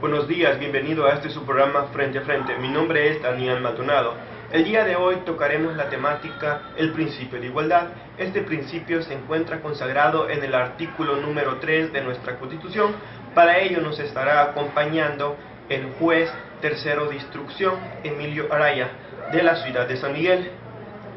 Buenos días, bienvenido a su programa Frente a Frente. Mi nombre es Daniel Maldonado. El día de hoy tocaremos la temática el principio de igualdad. Este principio se encuentra consagrado en el artículo número 3 de nuestra Constitución. Para ello nos estará acompañando el juez tercero de instrucción, Emilio Araya, de la ciudad de San Miguel,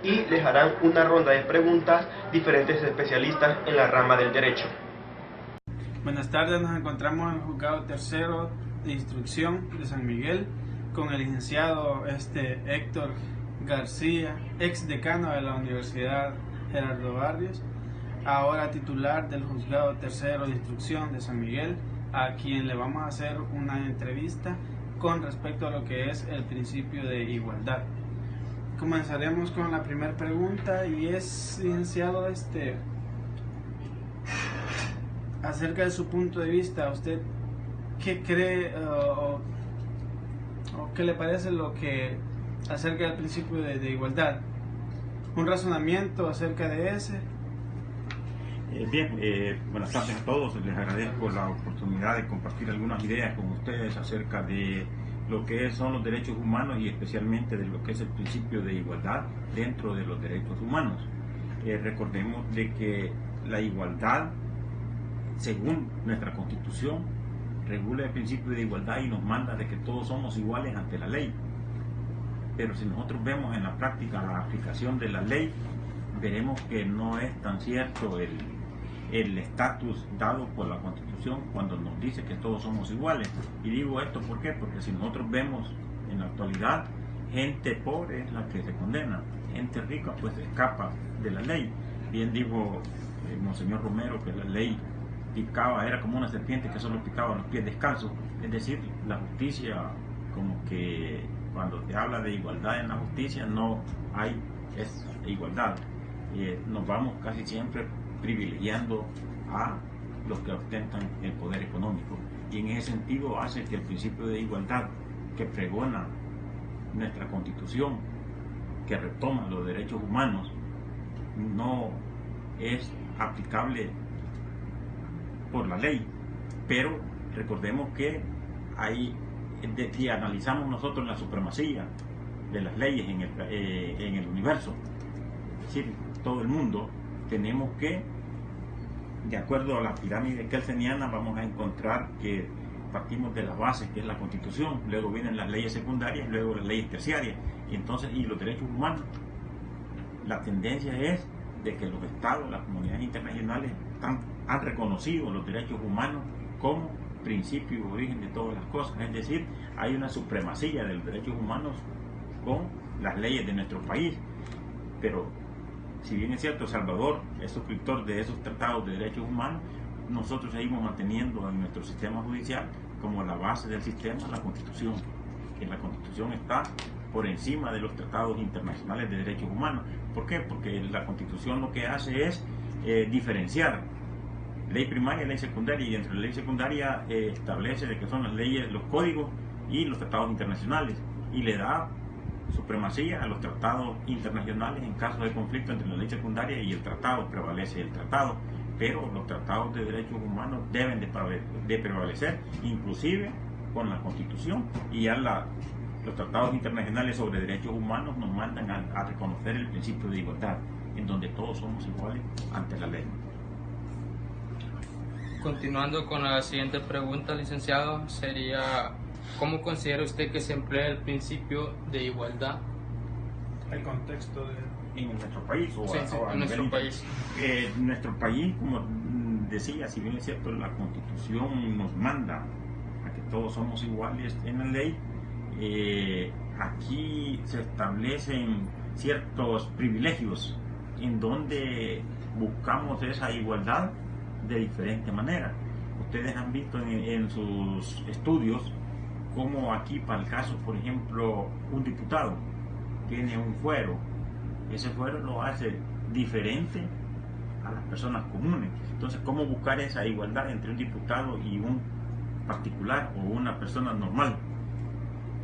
y les harán una ronda de preguntas diferentes especialistas en la rama del derecho. Buenas tardes, nos encontramos en el juzgado tercero de instrucción de San Miguel con el licenciado Héctor García, ex decano de la Universidad Gerardo Barrios, ahora titular del juzgado tercero de instrucción de San Miguel, a quien le vamos a hacer una entrevista con respecto a lo que es el principio de igualdad. Comenzaremos con la primera pregunta y es, licenciado, acerca de su punto de vista, ¿usted qué cree o qué le parece lo que acerca del principio de igualdad? ¿Un razonamiento acerca de ese? Buenas tardes a todos. Les agradezco la oportunidad de compartir algunas ideas con ustedes acerca de lo que son los derechos humanos y especialmente de lo que es el principio de igualdad dentro de los derechos humanos. Recordemos de que la igualdad, según nuestra Constitución, regula el principio de igualdad y nos manda de que todos somos iguales ante la ley. Pero si nosotros vemos en la práctica la aplicación de la ley, veremos que no es tan cierto el estatus dado por la Constitución cuando nos dice que todos somos iguales. Y digo esto ¿por qué? Porque si nosotros vemos en la actualidad, gente pobre es la que se condena, gente rica pues escapa de la ley. Bien dijo Monseñor Romero que la ley picaba, era como una serpiente que solo picaba los pies descalzos. Es decir, la justicia, como que cuando se habla de igualdad en la justicia no hay igualdad. Nos vamos casi siempre privilegiando a los que ostentan el poder económico, y en ese sentido hace que el principio de igualdad que pregona nuestra Constitución, que retoma los derechos humanos, no es aplicable por la ley. Pero recordemos que si analizamos nosotros la supremacía de las leyes en el universo, es decir, todo el mundo, tenemos que, de acuerdo a la pirámide kelseniana, vamos a encontrar que partimos de las bases, que es la Constitución, luego vienen las leyes secundarias, luego las leyes terciarias, y los derechos humanos. La tendencia es de que los estados, las comunidades internacionales han reconocido los derechos humanos como principio y origen de todas las cosas. Es decir, hay una supremacía de los derechos humanos con las leyes de nuestro país. Pero si bien es cierto, El Salvador es suscriptor de esos tratados de derechos humanos, nosotros seguimos manteniendo en nuestro sistema judicial como la base del sistema la Constitución, que la Constitución está por encima de los tratados internacionales de derechos humanos. ¿Por qué? Porque la Constitución lo que hace es diferenciar ley primaria y ley secundaria, y entre la ley secundaria establece de que son las leyes, los códigos y los tratados internacionales, y le da supremacía a los tratados internacionales en caso de conflicto entre la ley secundaria y el tratado. Prevalece el tratado, pero los tratados de derechos humanos deben de prevalecer, inclusive con la Constitución, y ya los tratados internacionales sobre derechos humanos nos mandan a reconocer el principio de igualdad, en donde todos somos iguales ante la ley. Continuando con la siguiente pregunta, licenciado, sería: ¿cómo considera usted que se emplea el principio de igualdad? El contexto en nuestro país en nuestro país. Nuestro país, como decía, si bien es cierto, la Constitución nos manda a que todos somos iguales en la ley, aquí se establecen ciertos privilegios en donde buscamos esa igualdad de diferente manera. Ustedes han visto en sus estudios como aquí, para el caso, por ejemplo, un diputado tiene un fuero. Ese fuero lo hace diferente a las personas comunes. Entonces, ¿cómo buscar esa igualdad entre un diputado y un particular o una persona normal?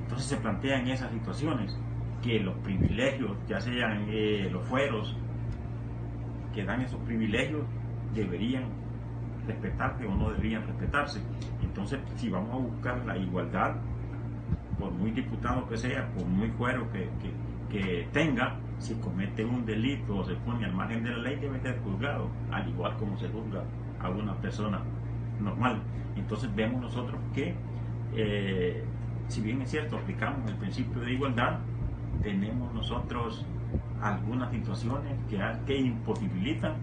Entonces se plantean esas situaciones, que los privilegios, ya sean los fueros que dan esos privilegios, deberían respetarse o no deberían respetarse. Entonces, si vamos a buscar la igualdad, por muy diputado que sea, por muy fuero que tenga, si comete un delito o se pone al margen de la ley, debe ser juzgado, al igual como se juzga a una persona normal. Entonces vemos nosotros que, si bien es cierto, aplicamos el principio de igualdad, tenemos nosotros algunas situaciones que imposibilitan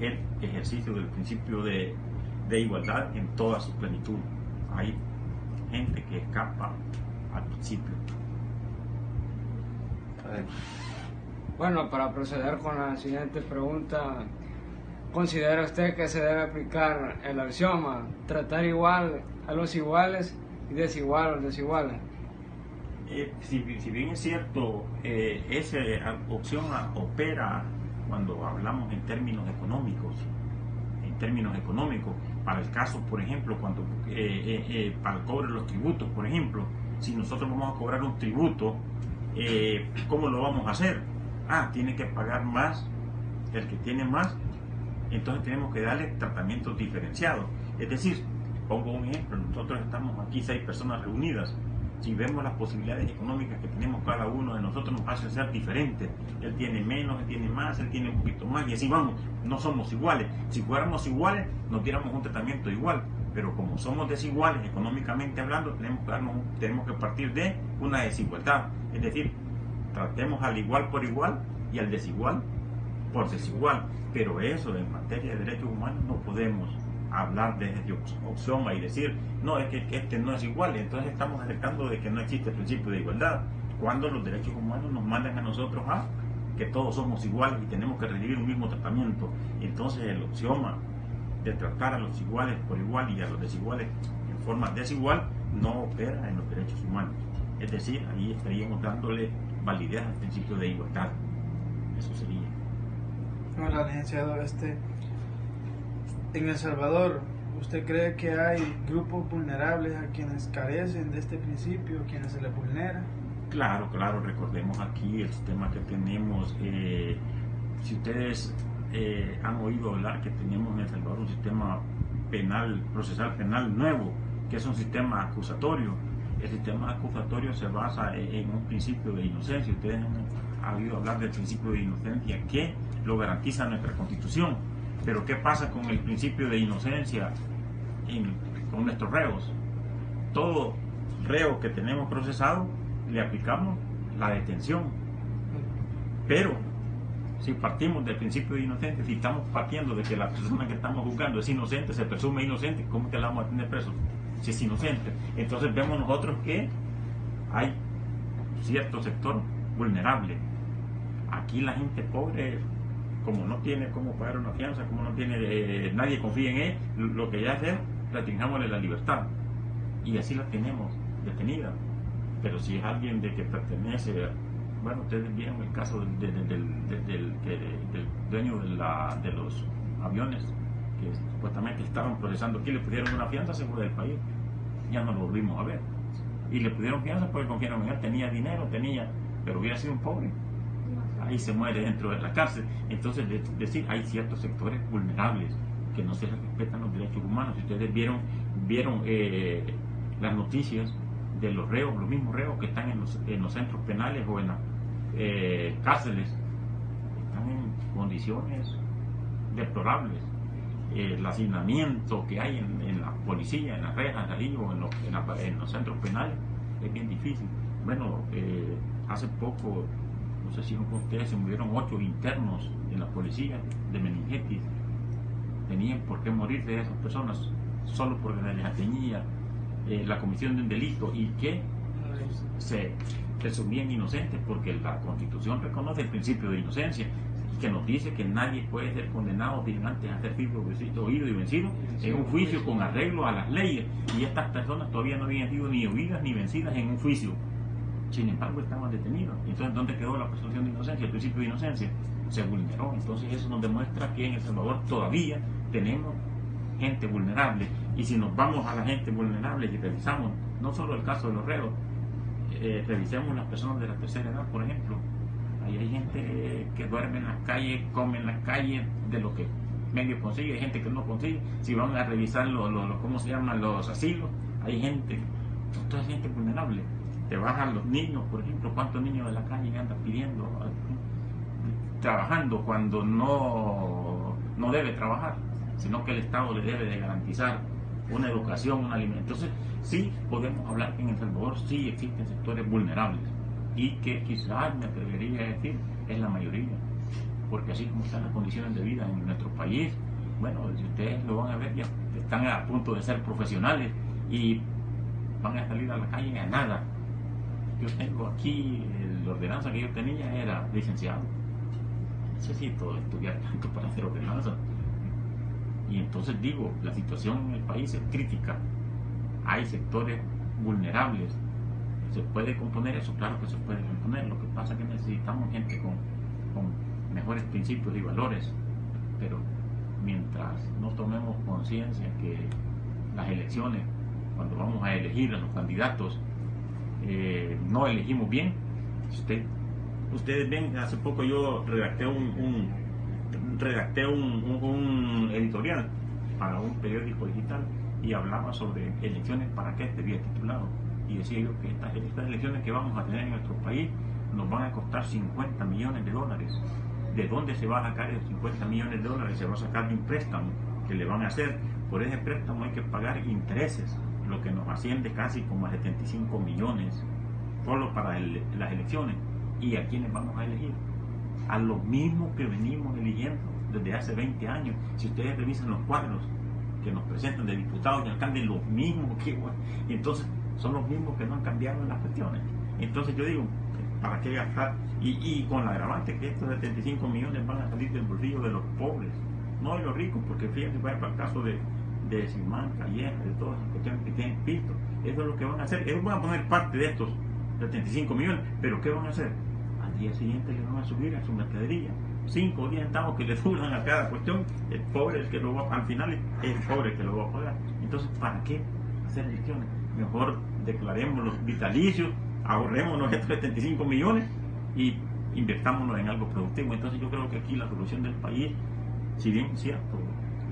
el ejercicio del principio de igualdad en toda su plenitud. Hay gente que escapa al principio. Bueno, para proceder con la siguiente pregunta, ¿considera usted que se debe aplicar el axioma tratar igual a los iguales y desigual a los desiguales? Si bien es cierto, esa opción opera cuando hablamos en términos económicos. Para el caso, por ejemplo, cuando para el cobro de los tributos, por ejemplo, si nosotros vamos a cobrar un tributo, ¿cómo lo vamos a hacer? Tiene que pagar más el que tiene más, entonces tenemos que darle tratamientos diferenciados. Es decir, pongo un ejemplo, nosotros estamos aquí 6 personas reunidas. Si vemos las posibilidades económicas que tenemos cada uno de nosotros, nos hace ser diferentes. Él tiene menos, él tiene más, él tiene un poquito más, y así vamos. No somos iguales. Si fuéramos iguales, nos diéramos un tratamiento igual. Pero como somos desiguales económicamente hablando, tenemos que partir de una desigualdad. Es decir, tratemos al igual por igual y al desigual por desigual. Pero eso, en materia de derechos humanos, no podemos hablar de opción y decir, no, es que este no es igual. Entonces estamos alertando de que no existe el principio de igualdad, cuando los derechos humanos nos mandan a nosotros a que todos somos iguales y tenemos que recibir un mismo tratamiento. Entonces el axioma de tratar a los iguales por igual y a los desiguales en forma desigual no opera en los derechos humanos. Es decir, ahí estaríamos dándole validez al principio de igualdad. Eso sería. Hola, licenciado. En El Salvador, ¿usted cree que hay grupos vulnerables a quienes carecen de este principio, a quienes se les vulnera? Claro, recordemos aquí el sistema que tenemos. Si ustedes han oído hablar que tenemos en El Salvador un sistema penal, procesal penal nuevo, que es un sistema acusatorio. El sistema acusatorio se basa en un principio de inocencia. Ustedes han oído hablar del principio de inocencia que lo garantiza nuestra Constitución. Pero ¿qué pasa con el principio de inocencia con nuestros reos? Todo reo que tenemos procesado le aplicamos la detención. Pero si partimos del principio de inocencia, si estamos partiendo de que la persona que estamos juzgando es inocente, se presume inocente, ¿cómo es que la vamos a tener preso si es inocente? Entonces vemos nosotros que hay cierto sector vulnerable. Aquí la gente pobre, como no tiene cómo pagar una fianza, como no tiene, nadie confía en él, lo que ya hace es restringámosle la libertad. Y así la tenemos detenida. Pero si es alguien de que pertenece, bueno, ustedes vieron el caso del dueño de los aviones que supuestamente estaban procesando aquí, le pidieron una fianza, se fue del país, ya no lo volvimos a ver. Y le pidieron fianza porque confiaron en él, tenía dinero, pero hubiera sido un pobre. Ahí se muere dentro de la cárcel. Entonces, decir, hay ciertos sectores vulnerables que no se respetan los derechos humanos. Si ustedes vieron las noticias de los reos, los mismos reos que están en los centros penales o en las cárceles, están en condiciones deplorables. El hacinamiento que hay en la policía, en las rejas ahí o en los centros penales es bien difícil. Bueno, hace poco, no sé si con ustedes, se murieron 8 internos en la policía de meningitis. Tenían por qué morir de esas personas solo porque les atañía la comisión de un delito y que se presumían inocentes, porque la Constitución reconoce el principio de inocencia, que nos dice que nadie puede ser condenado sin antes hacer oído y vencido en un juicio con arreglo a las leyes, y estas personas todavía no habían sido ni oídas ni vencidas en un juicio. Sin embargo, estaban detenidos. Entonces, ¿dónde quedó la presunción de inocencia? El principio de inocencia se vulneró. Entonces, eso nos demuestra que en El Salvador todavía tenemos gente vulnerable. Y si nos vamos a la gente vulnerable y revisamos no solo el caso de los reos, revisemos las personas de la tercera edad, por ejemplo. Ahí hay gente que duerme en las calles, come en las calles, de lo que medio consigue, hay gente que no consigue. Si van a revisar ¿cómo se llaman? Los asilos, hay gente, toda gente vulnerable. Te bajan los niños, por ejemplo, ¿cuántos niños de la calle andan pidiendo, trabajando cuando no debe trabajar, sino que el Estado le debe de garantizar una educación, un alimento? Entonces, sí podemos hablar que en El Salvador sí existen sectores vulnerables y que quizás, me atrevería a decir, es la mayoría, porque así como están las condiciones de vida en nuestro país, bueno, si ustedes lo van a ver, ya están a punto de ser profesionales y van a salir a la calle a nada. Yo tengo aquí, la ordenanza que yo tenía era licenciado. Necesito estudiar tanto para hacer ordenanza. Y entonces digo, la situación en el país es crítica. Hay sectores vulnerables. ¿Se puede componer eso? Claro que se puede componer. Lo que pasa es que necesitamos gente con mejores principios y valores. Pero mientras no tomemos conciencia que las elecciones, cuando vamos a elegir a los candidatos, no elegimos bien. Ustedes ven, hace poco yo redacté un editorial para un periódico digital y hablaba sobre elecciones para qué debía titulado, y decía yo que estas elecciones que vamos a tener en nuestro país nos van a costar 50 millones de dólares. ¿De dónde se va a sacar esos 50 millones de dólares? Se va a sacar de un préstamo que le van a hacer. Por ese préstamo hay que pagar intereses, lo que nos asciende casi como a 75 millones solo para las elecciones. ¿Y a quiénes vamos a elegir? A los mismos que venimos eligiendo desde hace 20 años. Si ustedes revisan los cuadros que nos presentan de diputados y alcaldes, los mismos que, y entonces son los mismos que no han cambiado en las cuestiones. Entonces yo digo, ¿para qué gastar? Y con la agravante que estos 75 millones van a salir del bolsillo de los pobres, no de los ricos, porque fíjense, para el caso de Simán, Calleja, de todas las cuestiones que tienen visto, eso es lo que van a hacer. Ellos van a poner parte de estos 75 millones, pero ¿qué van a hacer? Al día siguiente le van a subir a su mercadería 5 o 10 centavos que le suban a cada cuestión. El pobre es el que lo va, al final es el pobre que lo va a pagar. Entonces, ¿para qué hacer elecciones? Mejor declaremos los vitalicios, ahorrémonos estos 75 millones y invertámonos en algo productivo. Entonces yo creo que aquí la solución del país, si bien es cierto,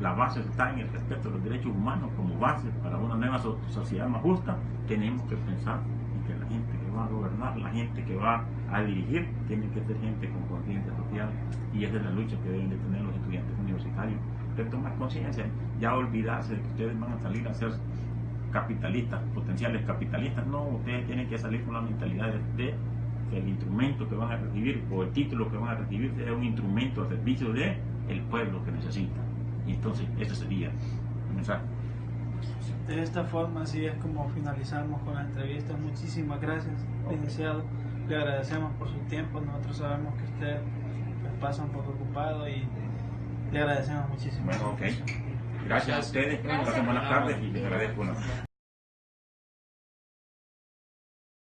la base está en el respeto a los derechos humanos como base para una nueva sociedad más justa, tenemos que pensar en que la gente que va a gobernar, la gente que va a dirigir, tiene que ser gente con conciencia social, y esa es la lucha que deben de tener los estudiantes universitarios, de tomar conciencia, ya olvidarse de que ustedes van a salir a ser capitalistas, potenciales capitalistas. No, ustedes tienen que salir con la mentalidad de que el instrumento que van a recibir o el título que van a recibir sea un instrumento al servicio de el pueblo que necesita. Y entonces ese sería el mensaje. De esta forma, así es como finalizamos con la entrevista. Muchísimas gracias, licenciado. Le agradecemos por su tiempo. Nosotros sabemos que usted pasa un poco ocupado y le agradecemos muchísimo. Bueno, ok. Gracias a ustedes. Buenas tardes y les agradezco.